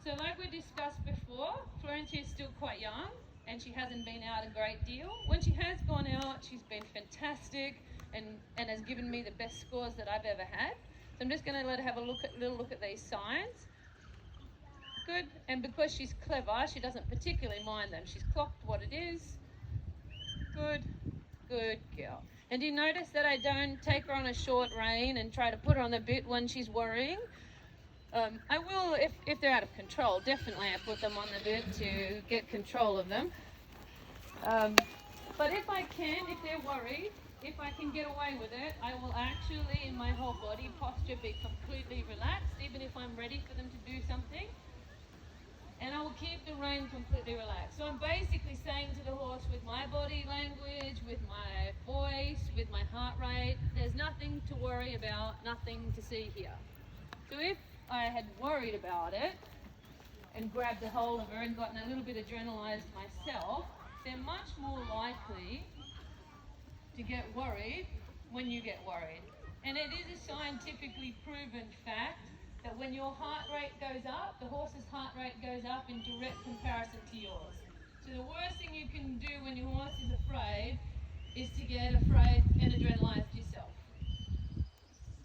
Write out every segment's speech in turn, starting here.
So like we discussed before, Florentia is still quite young and she hasn't been out a great deal. When she has gone out, she's been fantastic and has given me the best scores that I've ever had. So I'm just going to let her have a little look at these signs. Good. And because she's clever, she doesn't particularly mind them. She's clocked what it is. Good. Good girl. And do you notice that I don't take her on a short rein and try to put her on the bit when she's worrying? I will, if they're out of control, definitely I put them on the bit to get control of them. But if I can, if they're worried, if I can get away with it, I will actually, in my whole body posture, be completely relaxed, even if I'm ready for them to do something. And I will keep the rein completely relaxed. So I'm basically saying to the horse with my body language, with my voice, with my heart rate, there's nothing to worry about, nothing to see here. So if I had worried about it and grabbed a hold of her and gotten a little bit adrenalized myself, they're much more likely to get worried when you get worried. And it is a scientifically proven fact that when your heart rate goes up, the horse's heart rate goes up in direct comparison to yours. So the worst thing you can do when your horse is afraid is to get afraid and adrenalized yourself.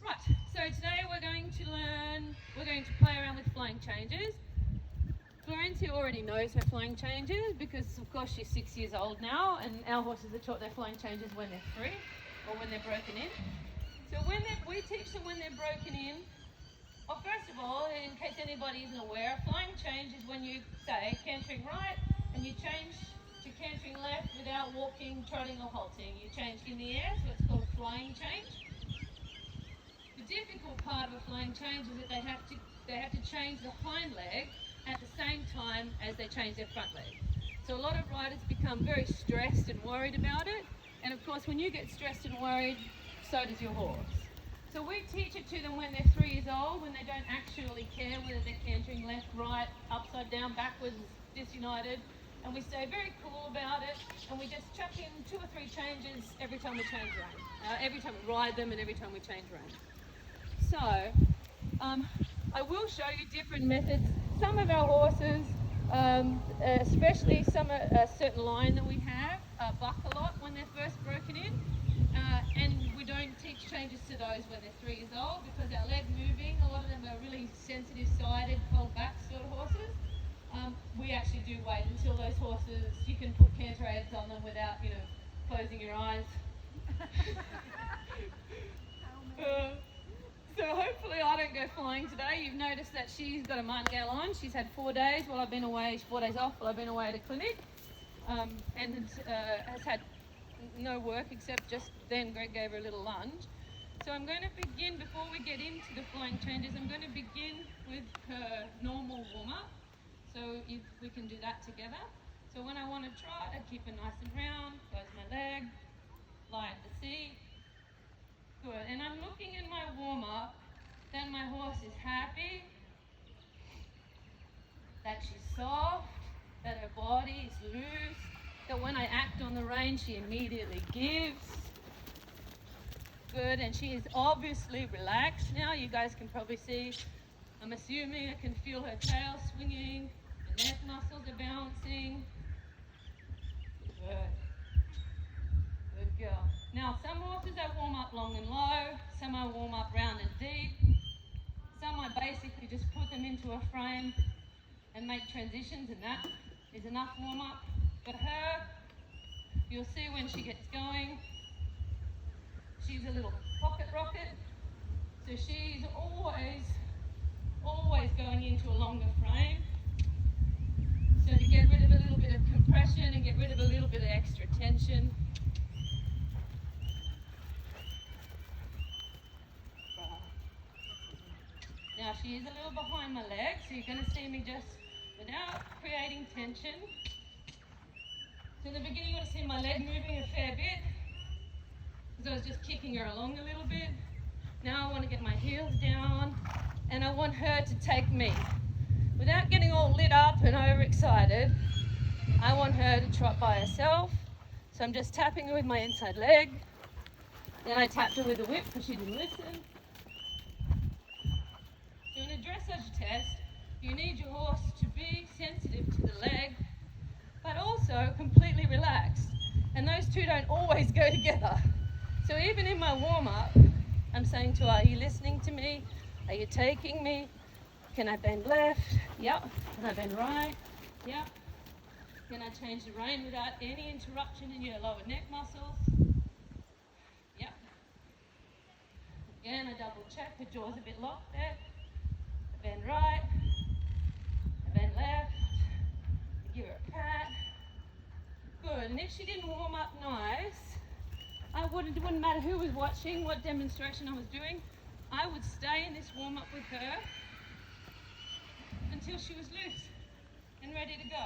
Right, so today we're going to play around with flying changes. Florentia already knows her flying changes because of course she's 6 years old now, and our horses are taught their flying changes when they're 3 or when they're broken in. So we teach them when they're broken in. Well, first of all, in case anybody isn't aware, a flying change is when you say cantering right and you change to cantering left without walking, trotting or halting. You change in the air, so it's called a flying change. The difficult part of a flying change is that they have to change the hind leg at the same time as they change their front leg. So a lot of riders become very stressed and worried about it, and of course when you get stressed and worried, so does your horse. So we teach it to them when they're 3 years old, when they don't actually care whether they're cantering left, right, upside down, backwards, disunited, and we stay very cool about it, and we just chuck in 2 or 3 changes every time we change rein, every time we ride them and every time we change rein. So, I will show you different methods. Some of our horses, especially a certain line that we have, buck a lot when they're first broken in, and we don't teach changes to those when they're 3 years old because our leg moving, a lot of them are really sensitive-sided, cold-back sort of horses. We actually do wait until those horses, you can put canter aids on them without, closing your eyes. So hopefully I don't go flying today. You've noticed that she's got a martingale on. She's had 4 days while I've been away, 4 days off while I've been away at a clinic, and has had no work except just then Greg gave her a little lunge. So I'm going to begin, before we get into the flying changes, I'm going to begin with her normal warm-up. So if we can do that together. So when I want to trot, I keep her nice and round, close my leg, lie at the seat. Good, and I'm looking in my warm-up, then my horse is happy, that she's soft, that her body is loose, that when I act on the rein, she immediately gives. Good, and she is obviously relaxed now. You guys can probably see, I'm assuming I can feel her tail swinging, the neck muscles are bouncing. Good. Good girl. Now, some horses I warm up long and low, some I warm up round and deep, some I basically just put them into a frame and make transitions, and that is enough warm up. But her, you'll see when she gets going, she's a little pocket rocket, so she's always going into a longer frame. So to get rid of a little bit of compression and get rid of a little bit of extra tension. Now she is a little behind my leg, so you're going to see me just, without creating tension. So in the beginning you're going to see my leg moving a fair bit, because I was just kicking her along a little bit. Now I want to get my heels down, and I want her to take me. Without getting all lit up and overexcited, I want her to trot by herself. So I'm just tapping her with my inside leg. Then I tapped her with the whip because she didn't listen. So in a dressage test, You need your horse to be sensitive to the leg, but also completely relaxed. And those two don't always go together. So even in my warm-up, I'm saying to her, are you listening to me? Are you taking me? Can I bend left? Yep. Can I bend right? Yep. Can I change the rein without any interruption in your lower neck muscles? Yep. Again, I double check, the jaw's a bit locked there. I bend right, I bend left, I give her a pat. Good, and if she didn't warm up nice, it wouldn't matter who was watching, what demonstration I was doing, I would stay in this warm up with her until she was loose and ready to go.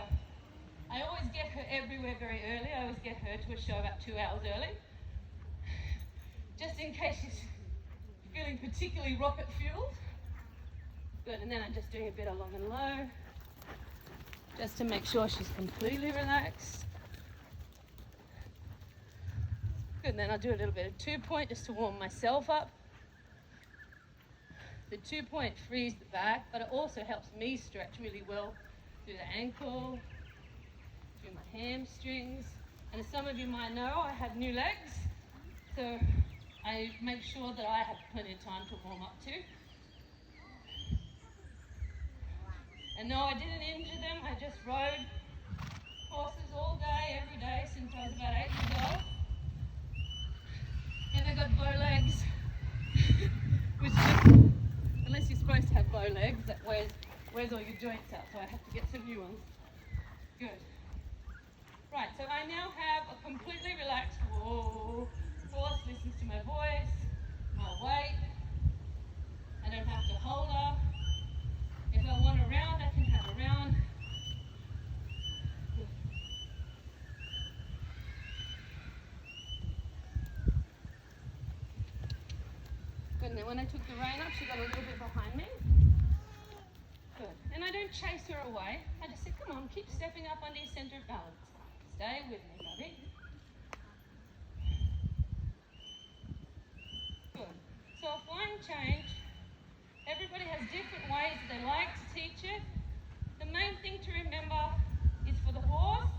I always get her everywhere very early. I always get her to a show about 2 hours early, just in case she's feeling particularly rocket fueled. Good, and then I'm just doing a bit of long and low, just to make sure she's completely relaxed. Good, and then I'll do a little bit of 2-point just to warm myself up. The 2-point frees the back, but it also helps me stretch really well through the ankle, through my hamstrings. And as some of you might know, I have new legs, so I make sure that I have plenty of time to warm up too. And no, I didn't injure them. I just rode horses all day, every day since I was about 8 years old. And they got bow legs, which just, unless you're supposed to have bow legs, that wears all your joints out, so I have to get some new ones. Good. Right, so I now have a completely relaxed horse, listens to my voice, my weight. I don't have to hold her. If I want a round, I can have a round. Good, and then when I took the rein up, she got a little bit behind me. Good, and I don't chase her away. I just say, come on, keep stepping up under your center of balance. Stay with me, buddy. Good. So a flying change, everybody has different ways that they like to teach it. The main thing to remember is for the horse,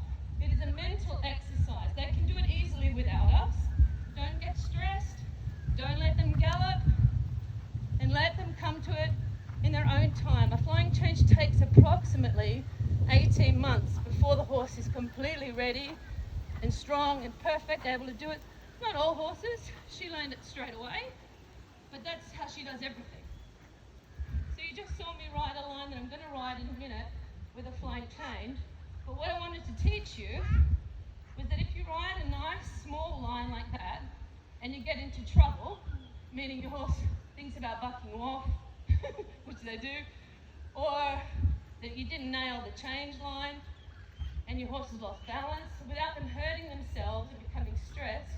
it is a mental exercise. They can do it easily without us. Don't get stressed. Don't let them gallop. And let them come to it in their own time. A flying change takes approximately 18 months before the horse is completely ready and strong and perfect, able to do it. Not all horses. She learned it straight away, but that's how she does everything. So you just saw me ride a line that I'm going to ride in a minute with a flying change. But what I wanted to teach you was that if you ride a nice small line like that and you get into trouble, meaning your horse thinks about bucking you off, which they do, or that you didn't nail the change line and your horse has lost balance, without them hurting themselves and becoming stressed,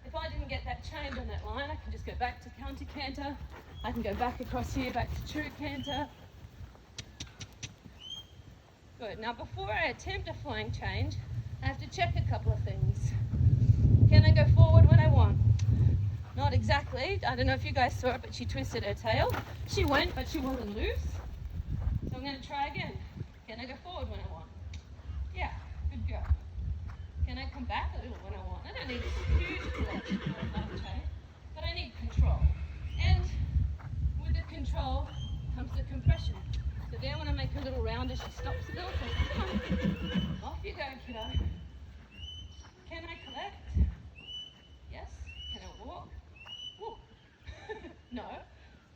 if I didn't get that change on that line, I can just go back to counter canter. I can go back across here, back to true canter. Good. Now before I attempt a flying change, I have to check a couple of things. Can I go forward when I want? Not exactly. I don't know if you guys saw it, but she twisted her tail. She went, but she wasn't loose. So I'm going to try again. Can I go forward when I want? Yeah, good girl. Can I come back a little when I want? I don't need a huge collection for a flying change, but I need control. And with the control comes the compression. So then when I make a little round as she stops a little, so come on, off you go, kiddo. Can I collect? Yes. Can I walk? Woo. No.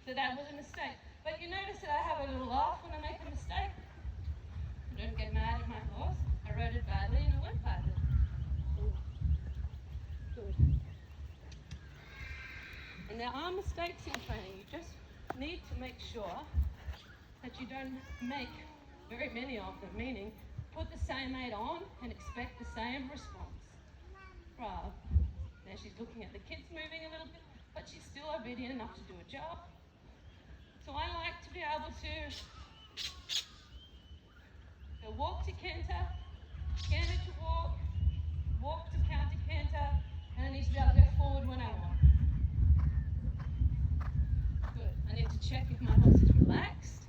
So that was a mistake. But you notice that I have a little laugh when I make a mistake. I don't get mad at my horse. I rode it badly and it went badly. Ooh. Good. And there are mistakes in training. You just need to make sure that you don't make very many of them, meaning put the same aid on and expect the same response. Right. Now she's looking at the kids moving a little bit, but she's still obedient enough to do a job. So I like to be able to go walk to canter, canter to walk, walk to counter canter, and I need to be able to go forward when I want. Good. I need to check if my horse is relaxed.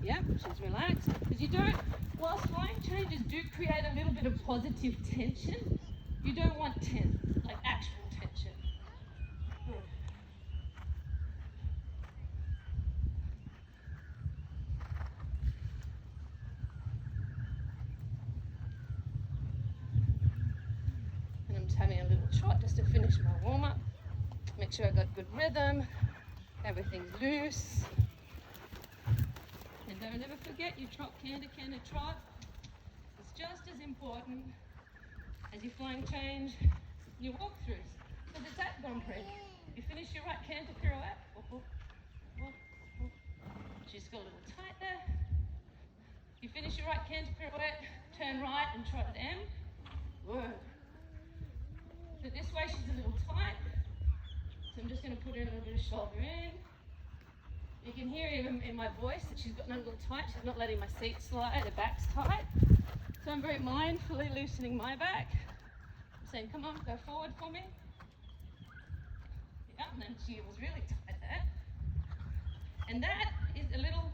Yep, she's relaxed. Because you don't, whilst flying changes do create a little bit of positive tension, you don't want like actual tension. Good. And I'm just having a little trot just to finish my warm-up. Make sure I got good rhythm, everything's loose. And don't ever forget your trot, canter, canter, trot. It's just as important as your flying change, your walkthroughs. Because it's at Grand Prix. You finish your right canter pirouette. She's got a little tight there. You finish your right canter pirouette, turn right and trot at M. Good. So this way she's a little tight. So I'm just going to put her in a little bit of shoulder in. You can hear even in my voice that she's gotten a little tight. She's not letting my seat slide, her back's tight. So I'm very mindfully loosening my back. I'm saying, come on, go forward for me. Yeah, and then she was really tight there. And that is a little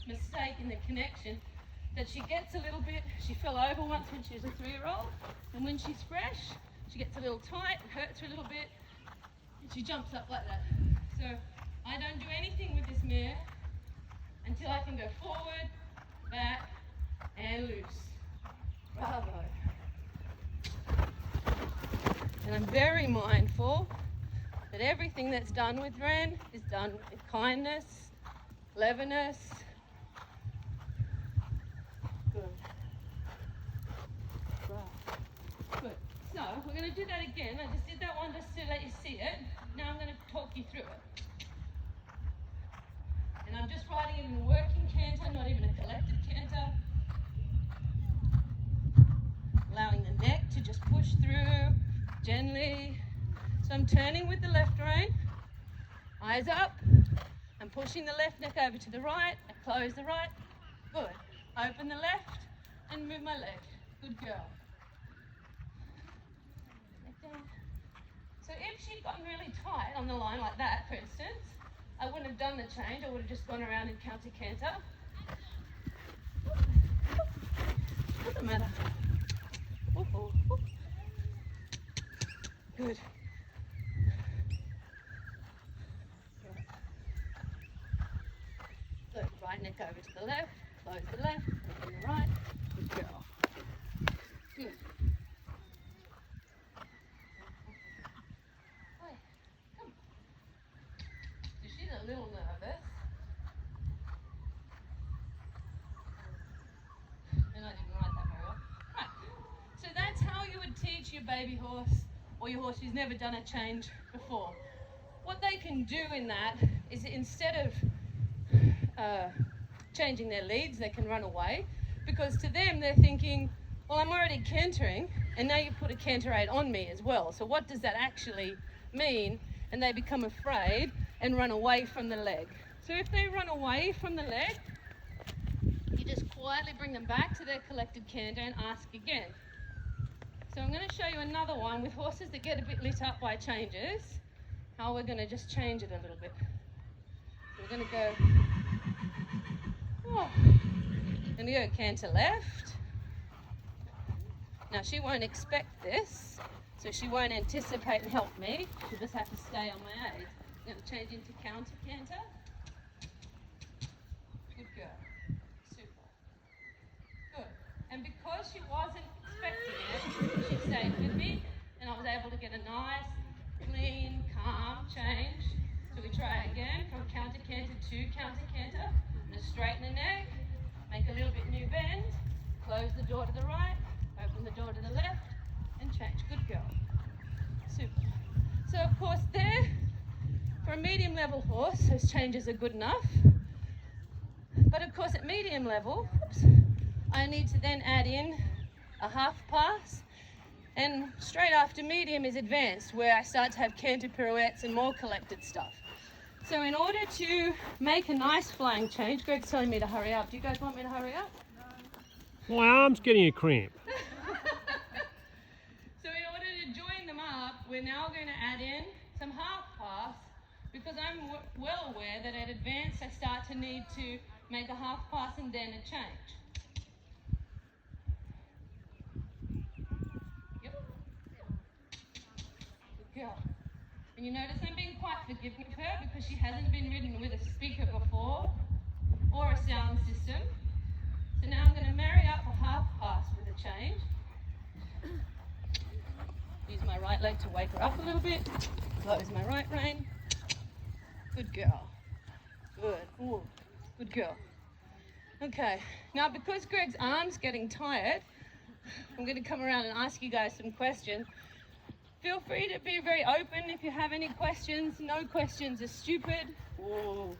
mistake in the connection, that she gets a little bit, she fell over once when she was a 3-year-old, and when she's fresh, she gets a little tight, it hurts her a little bit, and she jumps up like that. So I don't do anything with this mare until I can go forward, back, and loose. Bravo. And I'm very mindful that everything that's done with Ren is done with kindness, cleverness. Good. Right. Good. So we're going to do that again. I just did that one just to let you see it. Now I'm going to talk you through it. And I'm just riding it in a working canter, not even a collected canter. Allowing the neck to just push through gently. So I'm turning with the left rein, eyes up. I'm pushing the left neck over to the right. I close the right. Good. Open the left and move my leg. Good girl. Neck down. So if she'd gotten really tight on the line like that, for instance, I wouldn't have done the change. I would have just gone around and counter canter. Doesn't matter. Good. Good. Right neck over to the left. Close the left. Open the right. Good girl. Good. Hey, come. So she's a little nervous. And I didn't ride that very well. Right. So that's how you would teach your baby horse or your horse who's never done a change before. What they can do in that is, instead of changing their leads, they can run away, because to them they're thinking, well, I'm already cantering and now you put a canter aid on me as well, so what does that actually mean? And they become afraid and run away from the leg. So if they run away from the leg, you just quietly bring them back to their collected canter and ask again. So I'm going to show you another one with horses that get a bit lit up by changes, how we're going to just change it a little bit. So we're going to go, canter left. Now she won't expect this, so she won't anticipate and help me. She'll just have to stay on my aid. I'm going to change into counter canter. Good girl. Super. Good. And because she wasn't expecting it, she stayed with me, and I was able to get a nice, clean, calm change. So we try again from counter canter to counter canter. Just straighten the neck, make a little bit new bend, close the door to the right, open the door to the left, and change. Good girl. Super. So of course there, for a medium level horse, those changes are good enough. But of course at medium level, I need to then add in a half pass, and straight after medium is advanced, where I start to have canter pirouettes and more collected stuff. So in order to make a nice flying change, Greg's telling me to hurry up. Do you guys want me to hurry up? My arm's getting a cramp. So in order to join them up, we're now going to add in some half pass because I'm well aware that at advance I start to need to make a half pass and then a change. Yep. Good girl. And you notice I'm being quite forgiving of her because she hasn't been ridden with a speaker before or a sound system. So now I'm going to marry up a half pass with a change. Use my right leg to wake her up a little bit. Close my right rein. Good girl. Good. Ooh. Good girl. Okay. Now because Greg's arm's getting tired, I'm going to come around and ask you guys some questions. Feel free to be very open if you have any questions. No questions are stupid. Ooh.